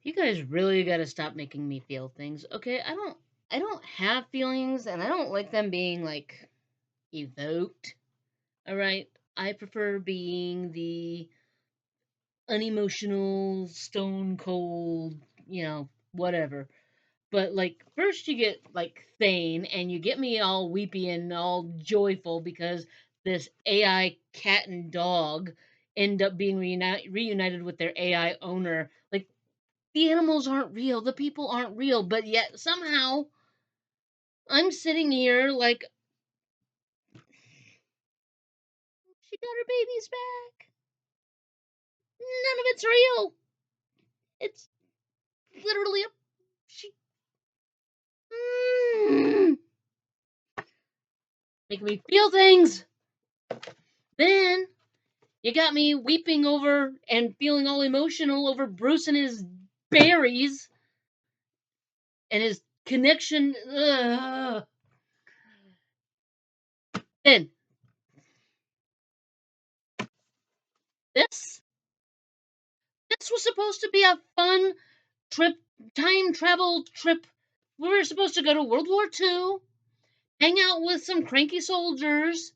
You guys really gotta stop making me feel things, okay? I don't have feelings and I don't like them being like evoked. Alright? I prefer being the unemotional, stone cold, whatever. But like first you get like Thane and you get me all weepy and all joyful because this AI cat and dog end up being reunited with their AI owner. Like the animals aren't real, the people aren't real, but yet somehow I'm sitting here like she got her babies back. None of it's real. It's literally a she mm, making me feel things. Then you got me weeping over and feeling all emotional over Bruce and his berries and his connection. Ugh. Then this this was supposed to be a fun trip, time travel trip. We were supposed to go to World War II, hang out with some cranky soldiers,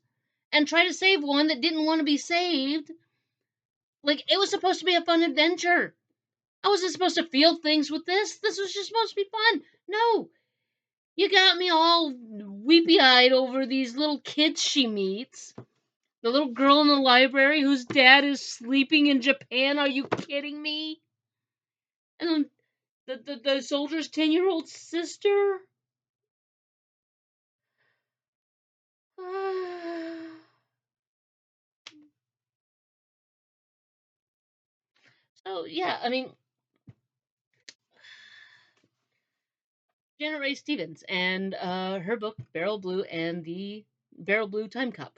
and try to save one that didn't want to be saved. Like it was supposed to be a fun adventure. I wasn't supposed to feel things with this. This was just supposed to be fun. No, you got me all weepy eyed over these little kids she meets. The little girl in the library whose dad is sleeping in Japan. Are you kidding me? And the soldier's 10-year-old sister. So yeah, I mean, Janet Ray Stevens and her book Beryl Blue and the Beryl Blue Time Cup.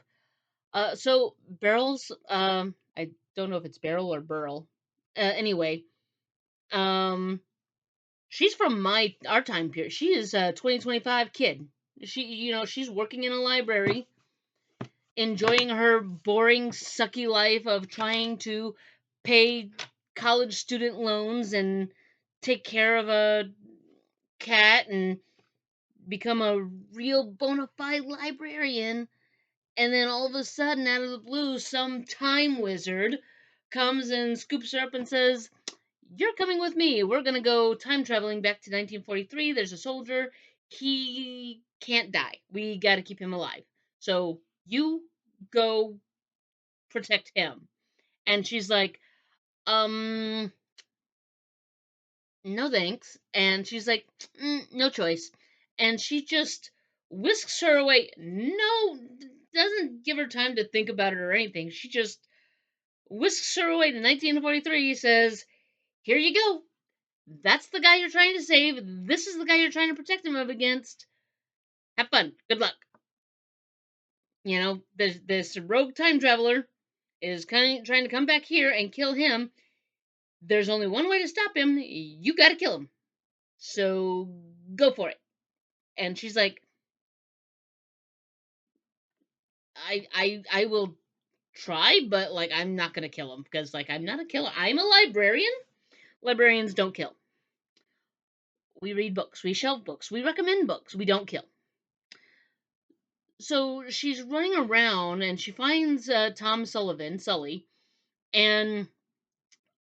So Beryl's I don't know if it's Beryl or Burl. Anyway, um, she's from my our time period. She is a 2025 kid. She's working in a library, enjoying her boring, sucky life of trying to pay college student loans and take care of a cat and become a real bona fide librarian. And then all of a sudden, out of the blue, some time wizard comes and scoops her up and says, "You're coming with me. We're going to go time traveling back to 1943. There's a soldier. He can't die. We got to keep him alive. So you go protect him." And she's like, um, no thanks. And she's like, no choice. And she just whisks her away. No, doesn't give her time to think about it or anything. She just whisks her away to 1943. Says, here you go. That's the guy you're trying to save. This is the guy you're trying to protect him against. Have fun. Good luck. This rogue time traveler is trying to come back here and kill him. There's only one way to stop him. You gotta kill him. So go for it. And she's like, I will try, but like I'm not gonna kill him because like I'm not a killer. I'm a librarian. Librarians don't kill. We read books. We shelve books. We recommend books. We don't kill. So she's running around and she finds Tom Sullivan, Sully, and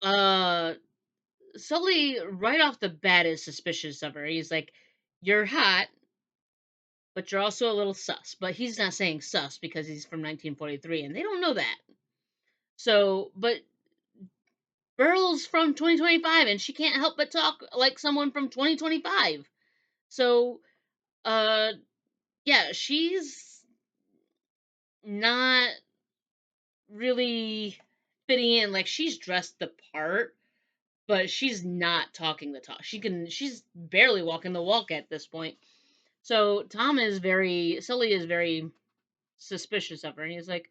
uh, Sully right off the bat is suspicious of her. He's like, "You're hot, but you're also a little sus." But he's not saying sus because he's from 1943, and they don't know that. So, but Beryl's from 2025, and she can't help but talk like someone from 2025. So, uh, yeah, she's not really fitting in. Like she's dressed the part, but she's not talking the talk. She's barely walking the walk at this point. So Sully is very suspicious of her, and he's like,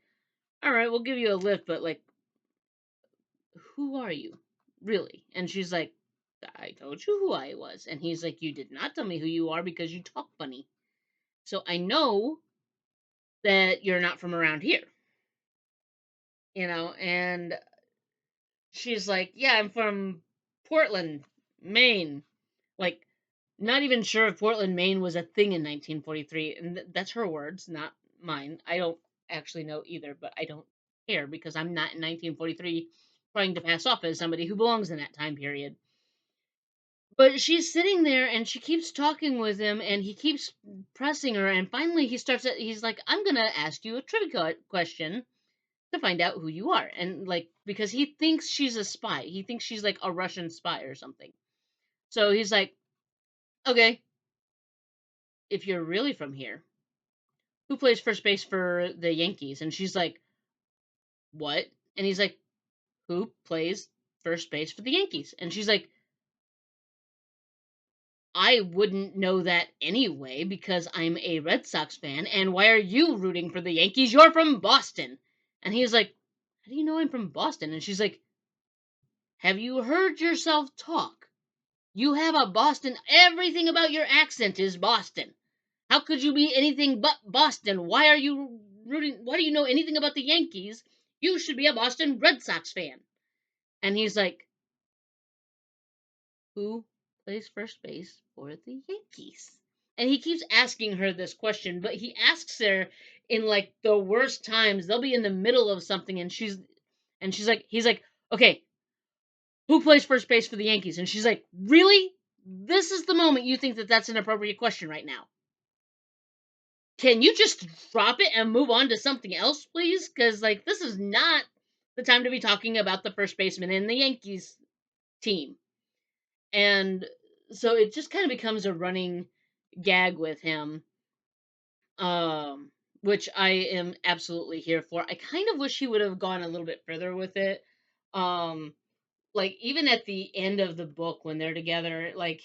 "All right, we'll give you a lift, but like, who are you, really?" And she's like, "I told you who I was." And he's like, "You did not tell me who you are because you talk funny. So I know that you're not from around here." And she's like, "Yeah, I'm from Portland." Maine. Like, not even sure if Portland, Maine was a thing in 1943. And that's her words, not mine. I don't actually know either, but I don't care because I'm not in 1943 trying to pass off as somebody who belongs in that time period. But she's sitting there and she keeps talking with him and he keeps pressing her. And finally, he's like, I'm going to ask you a trivia question to find out who you are. And like, because he thinks she's a spy, he thinks she's like a Russian spy or something. So he's like, okay, if you're really from here, who plays first base for the Yankees? And she's like, what? And he's like, who plays first base for the Yankees? And she's like, I wouldn't know that anyway because I'm a Red Sox fan. And why are you rooting for the Yankees? You're from Boston. And he's like, how do you know I'm from Boston? And she's like, have you heard yourself talk? You have a Boston, everything about your accent is Boston. How could you be anything but Boston? Why are you rooting? Why do you know anything about the Yankees? You should be a Boston Red Sox fan. And he's like, who plays first base for the Yankees? And he keeps asking her this question, but he asks her in like the worst times. They'll be in the middle of something and she's like, he's like, okay, who plays first base for the Yankees? And she's like, really? This is the moment you think that that's an appropriate question right now. Can you just drop it and move on to something else, please? Because, like, this is not the time to be talking about the first baseman in the Yankees team. And so it just kind of becomes a running gag with him, um, which I am absolutely here for. I kind of wish he would have gone a little bit further with it. Um, like, even at the end of the book when they're together, like,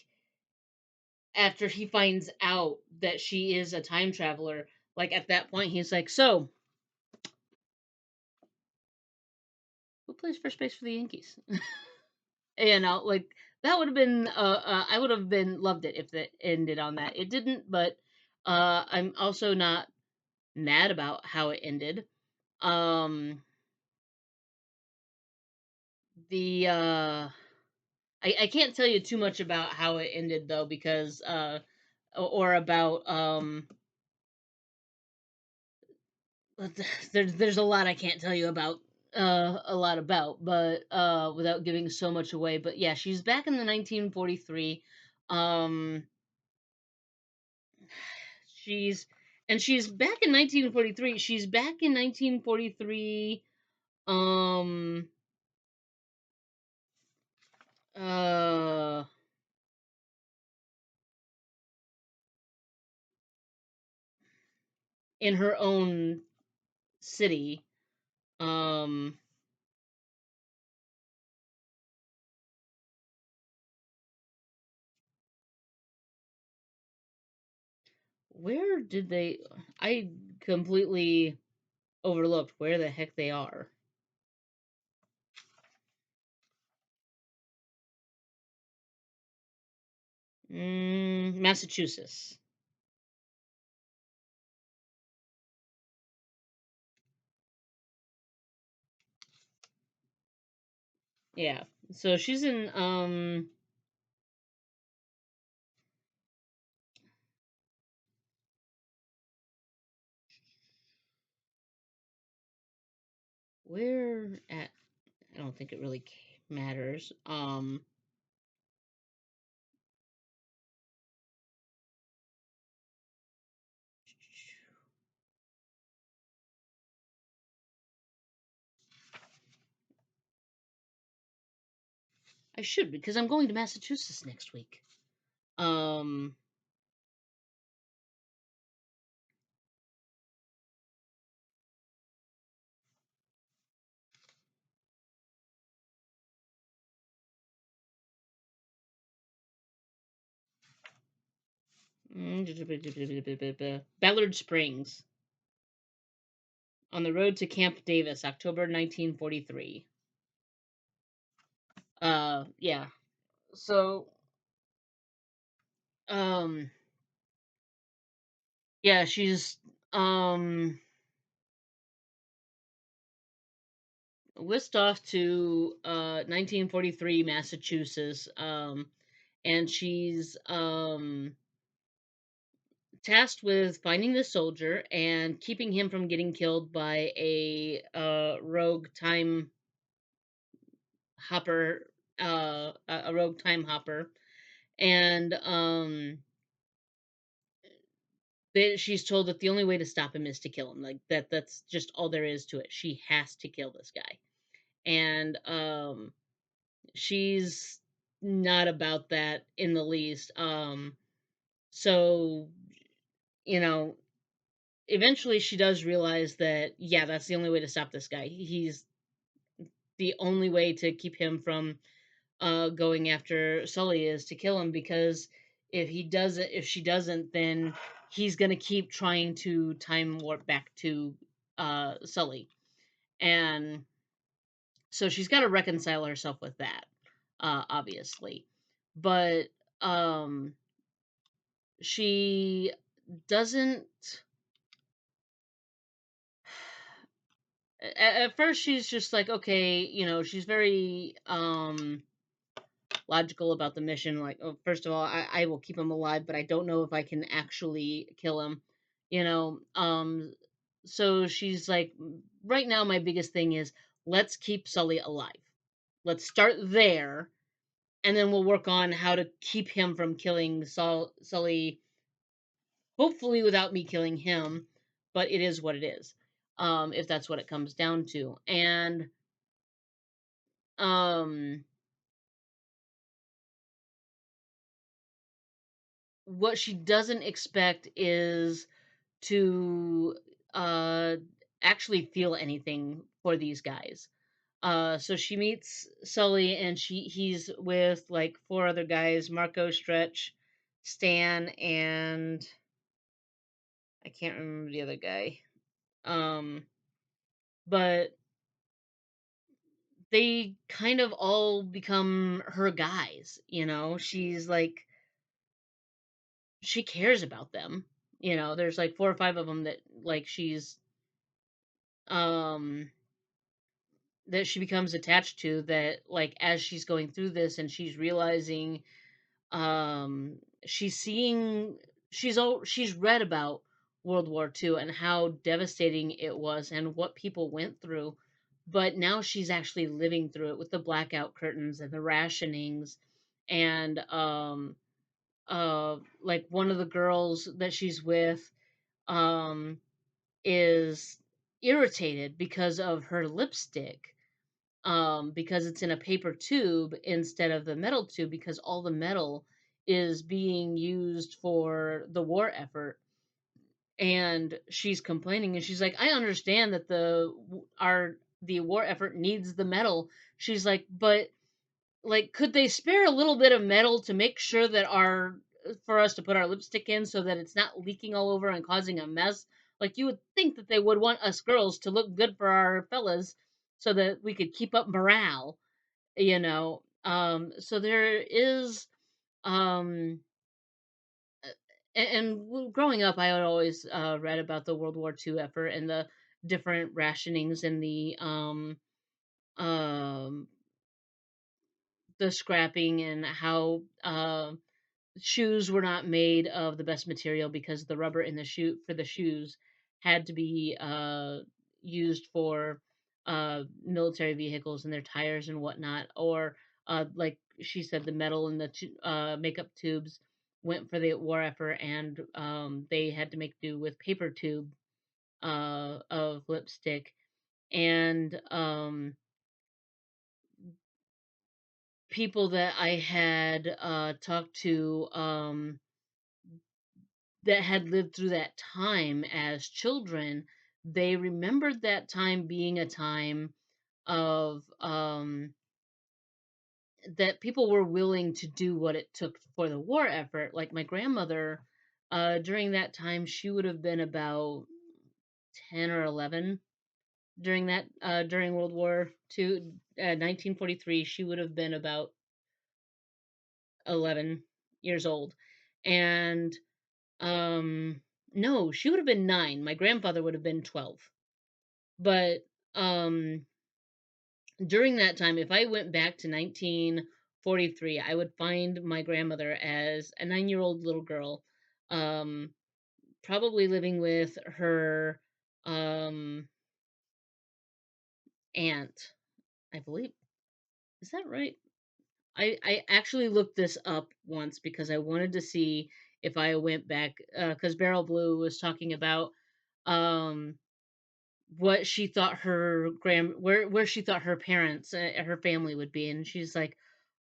after he finds out that she is a time traveler, like, at that point, he's like, so, who plays first base for the Yankees? Like that would have been I would have been loved it if it ended on that. It didn't, but I'm also not mad about how it ended. Um the I can't tell you too much about how it ended though because or about there's a lot I can't tell you about a lot about but without giving so much away. But yeah, she's back in the 1943. um She's she's back in 1943. She's back in 1943 um uh in her own city. Um where did they I completely overlooked where the heck they are. Massachusetts. Yeah. So she's in where at I don't think it really matters. I should because I'm going to Massachusetts next week. Um Ballard Springs. On the road to Camp Davis, October 1943. Yeah. So, um, yeah, she's whisked off to 1943 Massachusetts. and she's tasked with finding the soldier and keeping him from getting killed by a rogue time hopper, a rogue time hopper, and she's told that the only way to stop him is to kill him. Like that's just all there is to it. She has to kill this guy, and she's not about that in the least. So you know, eventually she does realize that yeah, that's the only way to stop this guy. He's the only way to keep him from going after Sully is to kill him, because if she doesn't, then he's gonna keep trying to time warp back to Sully, and so she's got to reconcile herself with that, obviously, but um, she doesn't. At first, she's just like, okay, she's very logical about the mission. Like, oh, first of all, I will keep him alive, but I don't know if I can actually kill him. You know, so she's like, right now, my biggest thing is let's keep Sully alive. Let's start there, and then we'll work on how to keep him from killing Sully. Hopefully, without me killing him, but it is what it is. If that's what it comes down to, and um what she doesn't expect is to uh actually feel anything for these guys. So she meets Sully, and he's with like four other guys: Marco, Stretch, Stan, and I can't remember the other guy. Um but they kind of all become her guys, She's like, she cares about them. There's like four or five of them that like um she becomes attached to, that like as she's going through this and she's realizing, she's seeing, she's read about World War II and how devastating it was and what people went through, but now she's actually living through it with the blackout curtains and the rationings, and like one of the girls that she's with um is irritated because of her lipstick, because it's in a paper tube instead of the metal tube, because all the metal is being used for the war effort. And she's complaining, and she's like, I understand that the war effort needs the metal. She's like, but like, could they spare a little bit of metal to make sure that our for us to put our lipstick in so that it's not leaking all over and causing a mess? Like, you would think that they would want us girls to look good for our fellas so that we could keep up morale. So there is um growing up, I had always read about the World War II effort and the different rationings and um the scrapping, and how shoes were not made of the best material because the rubber in the shoe for the shoes had to be used for military vehicles and their tires and whatnot, or like she said, the metal in the makeup tubes went for the war effort, and they had to make do with paper tube of lipstick, and people that I had talked to, that had lived through that time as children, they remembered that time being a time of that people were willing to do what it took for the war effort. Like my grandmother, during that time, she would have been about 10 or 11 during that during World War II, 1943. She would have been about 11 years old, and Um, no, she would have been 9. My grandfather would have been 12. But um during that time, if I went back to 43, I would find my grandmother as a 9-year old little girl, um, probably living with her um, aunt, I believe. Is that right? I actually looked this up once because I wanted to see if I went back, because Beryl Blue was talking about um, what she thought her where she thought her parents, her family would be, and she's like,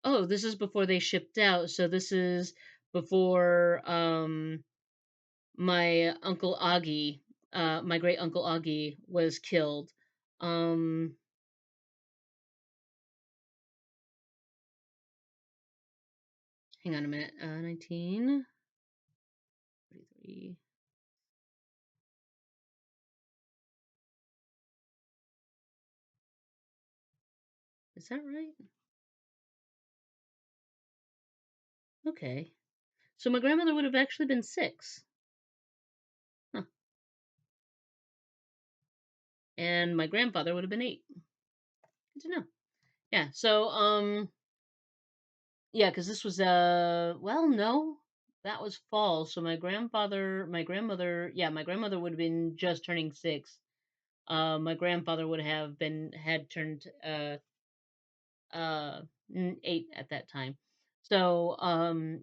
oh, this is before they shipped out, so this is before my uncle Augie, my great uncle Augie was killed. um Hang on a minute. 1943. Is that right? Okay, so my grandmother would have actually been 6. Huh. And my grandfather would have been 8. Good to know. Yeah, so yeah, because this was well, no, that was fall. So my grandmother, yeah, my grandmother would have been just turning 6. My grandfather would have been had turned 8 at that time. So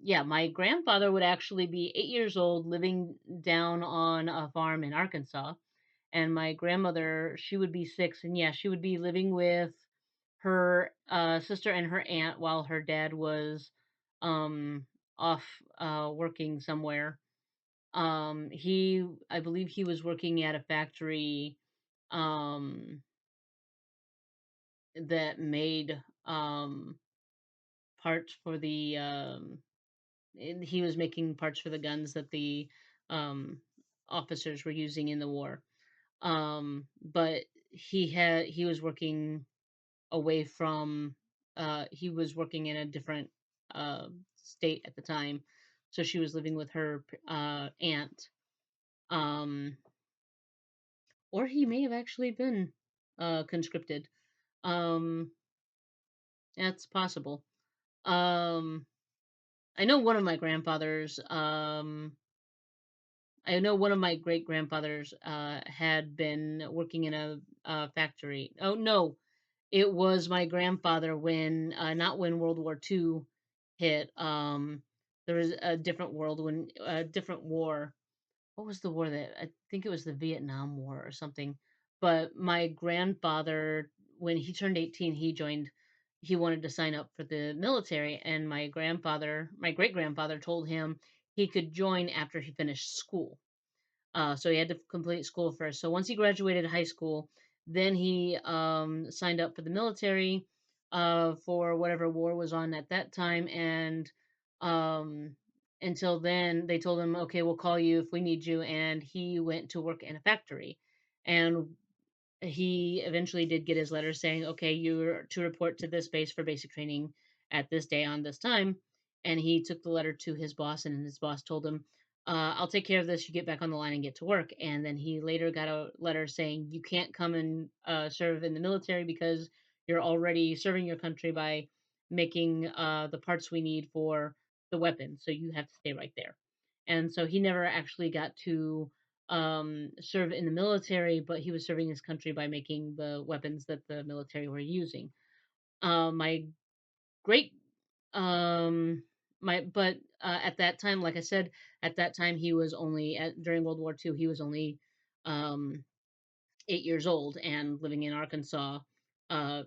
yeah, my grandfather would actually be 8 years old, living down on a farm in Arkansas, and my grandmother, she would be 6, and yeah, she would be living with her sister and her aunt while her dad was um off working somewhere. I believe he was working at a factory um that made parts for the he was making parts for the guns that the um officers were using in the war. But he was working away from he was working in a different uh state at the time, so she was living with her aunt. um or he may have actually been conscripted. um that's possible. um I know one of my grandfathers, I know one of my great grandfathers had been working in a factory. Oh no, it was my grandfather when not when World War II hit. There was a different world when a different war. What was the war that I think it was the Vietnam War or something? But my grandfather, when he turned 18, he joined. He wanted to sign up for the military, and my great grandfather, told him he could join after he finished school. So he had to complete school first. So once he graduated high school, then he signed up for the military for whatever war was on at that time. And um, until then, they told him, okay, we'll call you if we need you. And he went to work in a factory. And he eventually did get his letter saying, okay, you're to report to this base for basic training at this day on this time. And he took the letter to his boss, and his boss told him, I'll take care of this. You get back on the line and get to work. And then he later got a letter saying, you can't come and serve in the military because you're already serving your country by making the parts we need for the weapon. So you have to stay right there. And so he never actually got to serve in the military, but he was serving his country by making the weapons that the military were using. My great, um, my, but at that time, like I said, at that time he was only during World War II. He was only um, 8 years old and living in Arkansas, uh,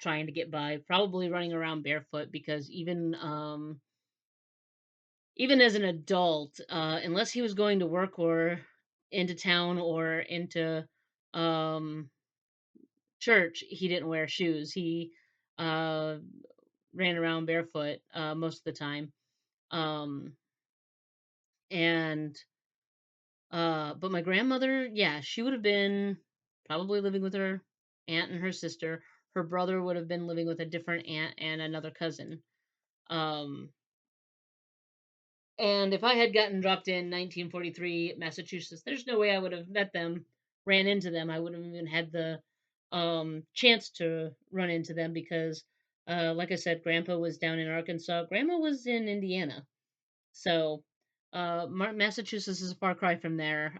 trying to get by, probably running around barefoot because even as an adult, unless he was going to work or into town or into um, church, he didn't wear shoes. He uh, ran around barefoot most of the time. Um, and but my grandmother, yeah, she would have been probably living with her aunt and her sister. Her brother would have been living with a different aunt and another cousin. Um, And if I had gotten dropped in 1943 Massachusetts, there's no way I would have met them, ran into them. I wouldn't have even had the chance to run into them because Like I said, Grandpa was down in Arkansas. Grandma was in Indiana. So, Massachusetts is a far cry from there.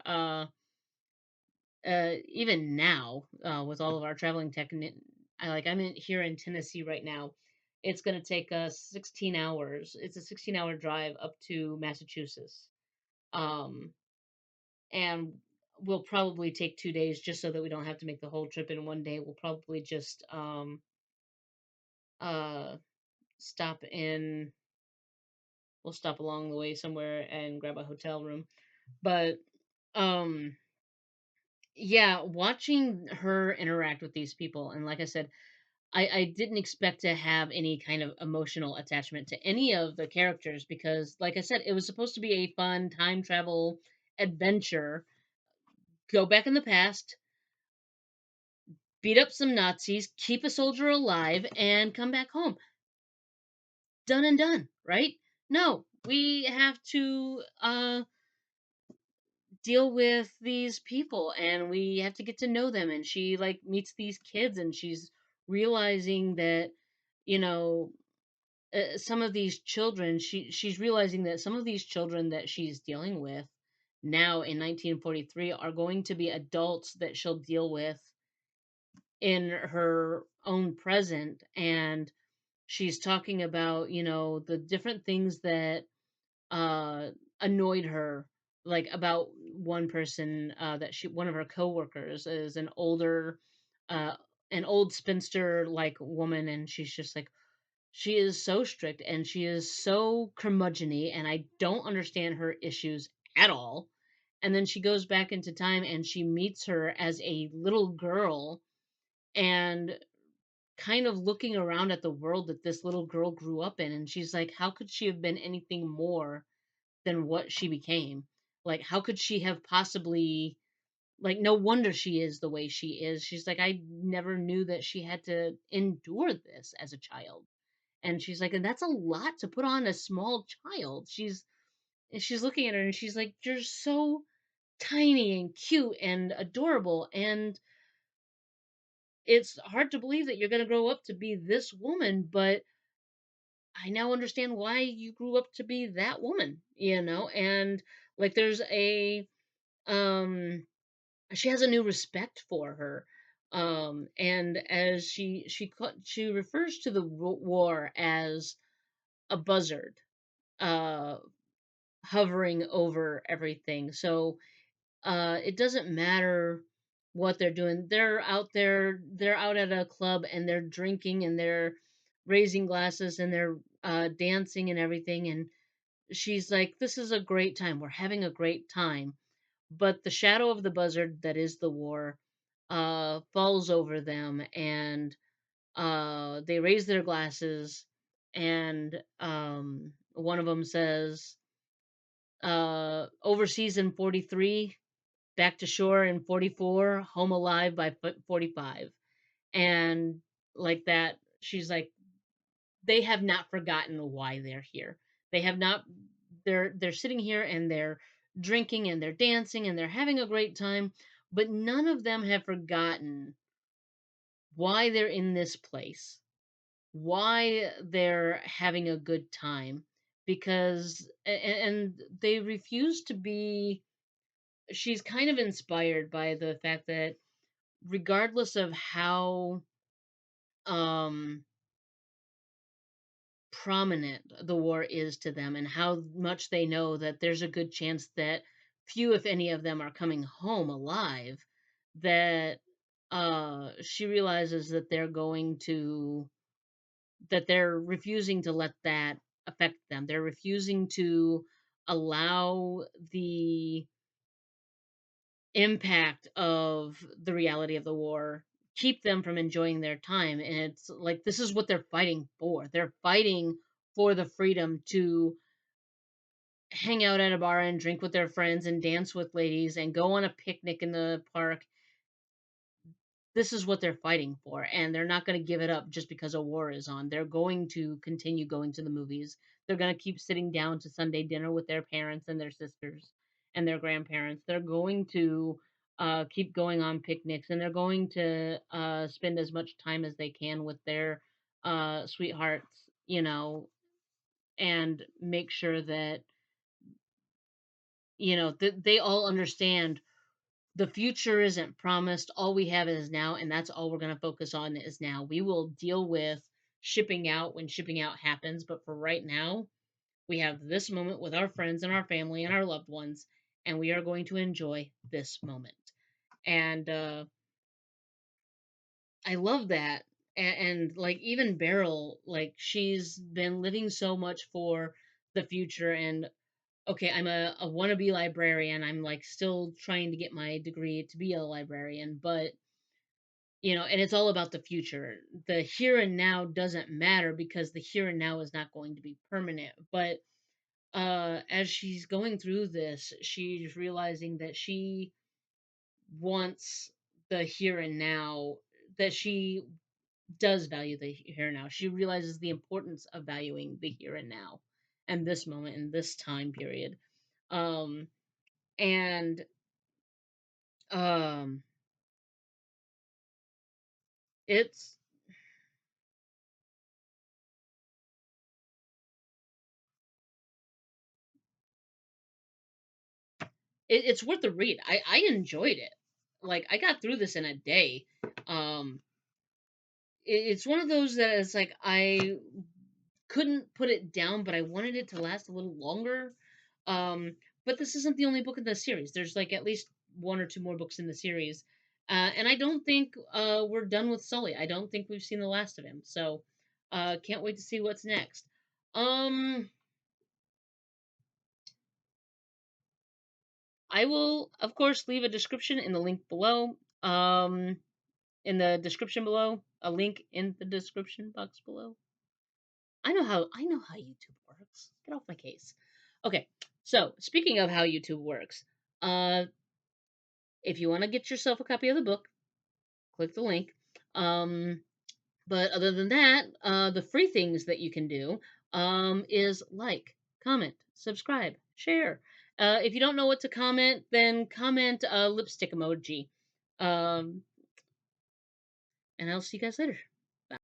Even now, with all of our traveling I'm here in Tennessee right now. It's going to take us 16 hours. It's a 16-hour drive up to Massachusetts. Um, and we'll probably take 2 days just so that we don't have to make the whole trip in one day. We'll probably just uh, stop in, we'll stop along the way somewhere and grab a hotel room. But um, yeah, watching her interact with these people, and like I said, I didn't expect to have any kind of emotional attachment to any of the characters because, like I said, it was supposed to be a fun time travel adventure. Go back in the past, beat up some Nazis, keep a soldier alive, and come back home. Done and done, right? No, we have to deal with these people and we have to get to know them. And she like meets these kids and she's realizing that, you know, some of these children, she's realizing that some of these children that she's dealing with now in 1943 are going to be adults that she'll deal with in her own present. And she's talking about, the different things that uh annoyed her, like about one person, that she one of her coworkers is uh an old spinster like woman, and she's just like, she is so strict and she is so curmudgeony, and I don't understand her issues at all. And then she goes back into time and she meets her as a little girl, and kind of looking around at the world that this little girl grew up in, and she's like, how could she have been anything more than what she became? Like, how could she have possibly, like, no wonder she is the way she is. She's like, I never knew that she had to endure this as a child. And she's like, and that's a lot to put on a small child. She's looking at her and she's like, you're so tiny and cute and adorable, and it's hard to believe that you're going to grow up to be this woman, but I now understand why you grew up to be that woman. And like there's a um she has a new respect for her. And as she refers to the war as a buzzard uh hovering over everything. So it doesn't matter what they're doing. They're out at a club and they're drinking and they're raising glasses and they're dancing and everything. And she's like, this is a great time. We're having a great time. But the shadow of the buzzard that is the war falls over them, and they raise their glasses, and one of them says, overseas in 43, back to shore in 44, home alive by 45. And like that, she's like, they have not forgotten why they're here. They have not, they're sitting here and they're drinking and they're dancing and they're having a great time, but none of them have forgotten why they're in this place, why they're having a good time, because and they refuse to be. She's kind of inspired by the fact that regardless of how um prominent the war is to them and how much they know that there's a good chance that few if any of them are coming home alive, that she realizes that they're refusing to let that affect them. They're refusing to allow the impact of the reality of the war keep them from enjoying their time. And it's like, this is what they're fighting for. They're fighting for the freedom to hang out at a bar and drink with their friends and dance with ladies and go on a picnic in the park. This is what they're fighting for, and they're not going to give it up just because a war is on. They're going to continue going to the movies. They're going to keep sitting down to Sunday dinner with their parents and their sisters and their grandparents. They're going to keep going on picnics, and they're going to spend as much time as they can with their sweethearts, and make sure that, that they all understand the future isn't promised. All we have is now, and that's all we're going to focus on is now. We will deal with shipping out when shipping out happens, but for right now, we have this moment with our friends and our family and our loved ones, and we are going to enjoy this moment. And I love that. And like even Beryl, like she's been living so much for the future. And okay, I'm a wannabe librarian. I'm like still trying to get my degree to be a librarian, but and it's all about the future. The here and now doesn't matter because the here and now is not going to be permanent. But as she's going through this, she's realizing that she wants the here and now, that she does value the here and now. She realizes the importance of valuing the here and now and this moment and this time period. Um and um it's it's worth the read. I enjoyed it. Like I got through this in a day. Um it's one of those that it's like I couldn't put it down, but I wanted it to last a little longer. Um, but this isn't the only book in the series. There's like at least one or two more books in the series, and I don't think we're done with Sully. I don't think we've seen the last of him. So can't wait to see what's next. Um, I will of course leave a description in the link below. In the description below, a link in the description box below. I know how YouTube works. Get off my case. Okay, so speaking of how YouTube works, uh, if you want to get yourself a copy of the book, click the link. Um, but other than that, the free things that you can do is like, comment, subscribe, share. If you don't know what to comment, then comment lipstick emoji. Um, and I'll see you guys later.